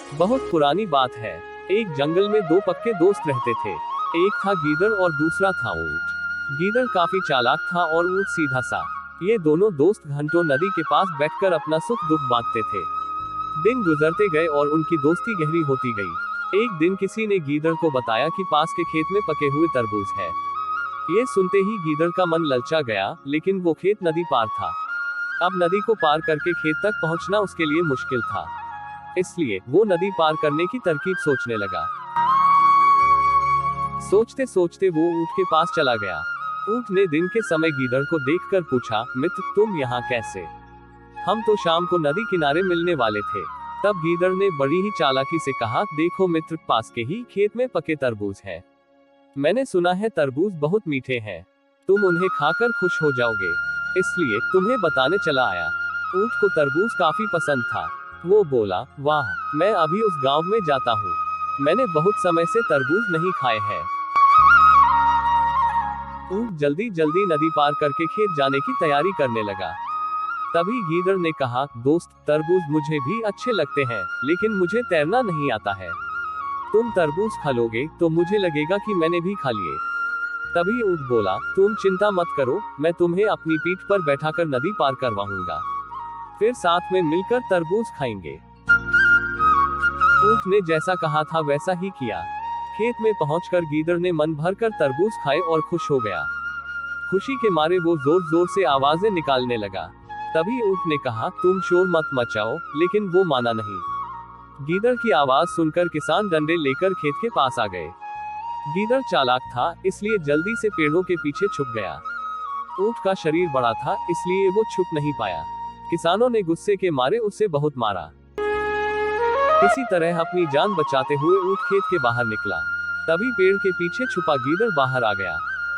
बहुत पुरानी बात है। एक जंगल में दो पक्के दोस्त रहते थे। एक था गीदड़ और दूसरा था ऊंट। गीदड़ काफी चालाक था और ऊंट सीधा सा। ये दोनों दोस्त घंटों नदी के पास बैठकर अपना सुख दुख बांटते थे। दिन गुजरते गए और उनकी दोस्ती गहरी होती गई। एक दिन किसी ने गीदड़ को बताया कि पास के खेत में पके हुए तरबूज है। ये सुनते ही गीदड़ का मन ललचा गया, लेकिन वो खेत नदी पार था। अब नदी को पार करके खेत तक पहुंचना उसके लिए मुश्किल था, इसलिए वो नदी पार करने की तरकीब सोचने लगा। सोचते सोचते वो ऊंट के पास चला गया। ऊंट ने दिन के समय गीदड़ को देखकर पूछा, मित्र तुम यहाँ कैसे? हम तो शाम को नदी किनारे मिलने वाले थे। तब गीदड़ ने बड़ी ही चालाकी से कहा, देखो मित्र, पास के ही खेत में पके तरबूज है। मैंने सुना है तरबूज बहुत मीठे हैं, तुम उन्हें खाकर खुश हो जाओगे, इसलिए तुम्हें बताने चला आया। ऊंट को तरबूज काफी पसंद था। वो बोला, वाह, मैं अभी उस गांव में जाता हूँ, मैंने बहुत समय से तरबूज नहीं खाए हैं। ऊंट जल्दी जल्दी नदी पार करके खेत जाने की तैयारी करने लगा। तभी गीदड़ ने कहा, दोस्त, तरबूज मुझे भी अच्छे लगते हैं, लेकिन मुझे तैरना नहीं आता है। तुम तरबूज खा लोगे तो मुझे लगेगा कि मैंने भी खा लिए। तभी ऊंट बोला, तुम चिंता मत करो, मैं तुम्हें अपनी पीठ पर बैठाकर नदी पार करवाऊंगा, फिर साथ में मिलकर तरबूज खाएंगे। ऊंट ने जैसा कहा था वैसा ही किया। खेत में पहुंचकर गीदड़ ने मन भरकर तरबूज खाए और खुश हो गया। खुशी के मारे वो जोर जोर से आवाजें निकालने लगा। तभी ऊंट ने कहा, तुम शोर मत मचाओ, लेकिन वो माना नहीं। गीदड़ की आवाज सुनकर किसान डंडे लेकर खेत के पास आ गए। गीदड़ चालाक था, इसलिए जल्दी से पेड़ों के पीछे छुप गया। ऊंट का शरीर बड़ा था, इसलिए वो छुप नहीं पाया। किसानों ने गुस्से के मारे उसे बहुत मारा। किसी तरह अपनी जान बचाते हुए ऊंट खेत के बाहर निकला। तभी पेड़ के पीछे छुपा गीदड़ बाहर आ गया।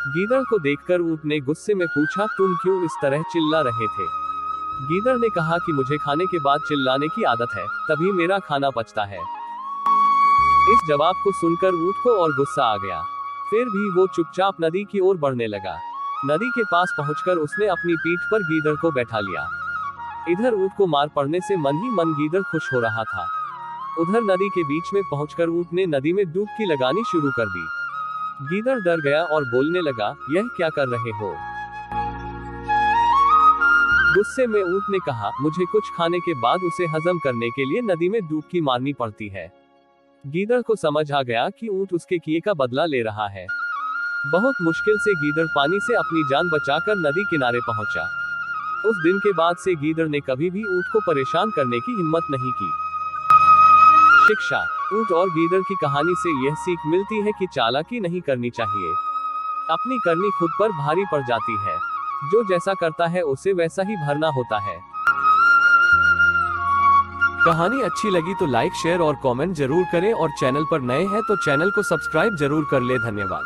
गीदड़ को देखकर ऊंट ने गुस्से में पूछा, तुम क्यों इस तरह चिल्ला रहे थे? गीदड़ ने कहा कि मुझे खाने के बाद चिल्लाने की आदत है, तभी मेरा खाना पचता है। इस जवाब को सुनकर ऊंट को और गुस्सा आ गया। फिर भी वो चुपचाप नदी की ओर बढ़ने लगा। नदी के पास पहुंचकर उसने अपनी पीठ पर गीदड़ को बैठा लिया। इधर ऊंट को मार पड़ने से मन ही मन गीदड़ खुश हो रहा था। उधर नदी के बीच में पहुंचकर ऊंट ने नदी में डुबकी लगानी शुरू कर दी। गीदड़ डर गया और बोलने लगा, यह क्या कर रहे हो? गुस्से में ऊंट ने कहा, मुझे कुछ खाने के बाद उसे हजम करने के लिए नदी में डुबकी मारनी पड़ती है। गीदड़ को समझ आ गया कि ऊंट उसके किए का बदला ले रहा है। बहुत मुश्किल से गीदड़ पानी से अपनी जान बचाकर नदी किनारे पहुंचा। उस दिन के बाद से गीदड़ ने कभी भी ऊंट को परेशान करने की हिम्मत नहीं की। शिक्षा। ऊंट और गीदड़ की कहानी से यह सीख मिलती है कि चालाकी नहीं करनी चाहिए। अपनी करनी खुद पर भारी पड़ जाती है। जो जैसा करता है उसे वैसा ही भरना होता है। कहानी अच्छी लगी तो लाइक, शेयर और कमेंट जरूर करें और चैनल पर नए हैं तो चैनल को सब्सक्राइब जरूर कर ले। धन्यवाद।